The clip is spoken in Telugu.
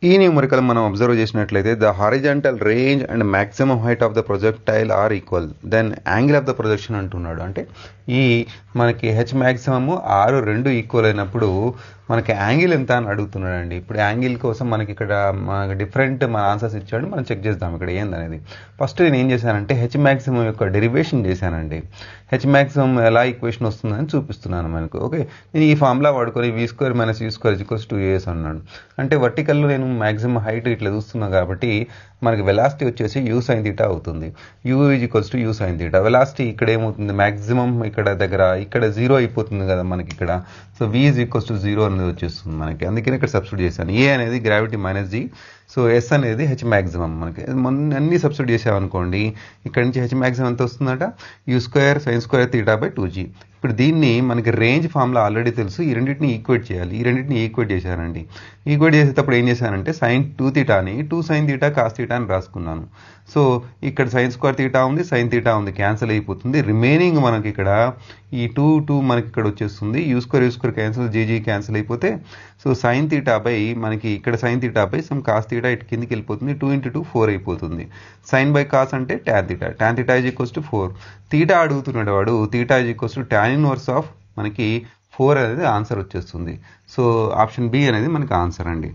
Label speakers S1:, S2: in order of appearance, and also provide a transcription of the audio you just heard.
S1: ఈ న్యూమరికల్ మనం అబ్జర్వ్ చేసినట్లయితే the horizontal range and maximum height of the projectile are equal then angle of the projection అంటున్నాడు. అంటే ఈ మనకి హెచ్ మ్యాక్సిమము ఆరు రెండు ఈక్వల్ అయినప్పుడు మనకి యాంగిల్ ఎంత అని అడుగుతున్నాడు అండి. ఇప్పుడు యాంగిల్ కోసం మనకి ఇక్కడ మనకి డిఫరెంట్ మన ఆన్సర్స్ ఇచ్చాడు, మనం చెక్ చేద్దాం ఇక్కడ ఏందనేది. ఫస్ట్ నేను ఏం చేశానంటే హెచ్ మ్యాక్సిమం యొక్క డెరివేషన్ చేశానండి. హెచ్ మ్యాక్సిమం ఎలా ఈక్వేషన్ వస్తుందని చూపిస్తున్నాను మనకు. ఓకే, నేను ఈ ఫార్ములా వాడుకొని v² - u² = 2as అన్నాడు. అంటే వర్టికల్లో నేను మ్యాక్సిమం హైట్ ఇట్లా చూస్తున్నా కాబట్టి మనకి వెలాసిటీ వచ్చేసి u sin θ అవుతుంది. u = u sin θ. వెలాసిటీ ఇక్కడ ఏమవుతుంది, మ్యాక్సిమం ఇక్కడ దగ్గర ఇక్కడ 0 అయిపోతుంది కదా మనకి ఇక్కడ. సో v = 0 అనేది వచ్చేస్తుంది మనకి. అందుకని ఇక్కడ సబ్స్టిట్యూట్ చేశాను. a అనేది గ్రావిటీ -g, సో s అనేది హెచ్ మ్యాక్సిమం. మనకి అన్ని సబ్స్టిట్యూట్ చేసామనుకోండి, ఇక్కడ నుంచి హెచ్ మ్యాక్సిమం ఎంత వస్తుందట, u² sin² θ/2g. ఇప్పుడు దీన్ని మనకి రేంజ్ ఫార్ములా ఆల్రెడీ తెలుసు, ఈ రెండింటిని ఈక్వేట్ చేయాలి. ఈ రెండింటిని ఈక్వేట్ చేశానండి. ఈక్వేట్ చేసేటప్పుడు ఏం చేశానంటే sin 2θని 2 sin θ cos θ అని రాసుకున్నాను. సో ఇక్కడ sin² θ ఉంది, sin θ ఉంది, క్యాన్సిల్ అయిపోతుంది. రిమైనింగ్ మనకి ఇక్కడ ఈ 2 మనకి ఇక్కడ వచ్చేస్తుంది. u² క్యాన్సిల్, g క్యాన్సిల్ అయిపోతే సో sin θ మనకి ఇక్కడ sin θ సమ్ cos θ ఇటు కిందికి వెళ్ళిపోతుంది. 2 × 2 4 అయిపోతుంది. sin cos అంటే tan θ. tan θ = 4. θ అడుగుతున్నాడు వాడు. θ = tan ఇన్వర్స్ ఆఫ్ మనకి 4 అనేది ఆన్సర్ వచ్చేస్తుంది. సో ఆప్షన్ బి అనేది మనకి ఆన్సర్ అండి.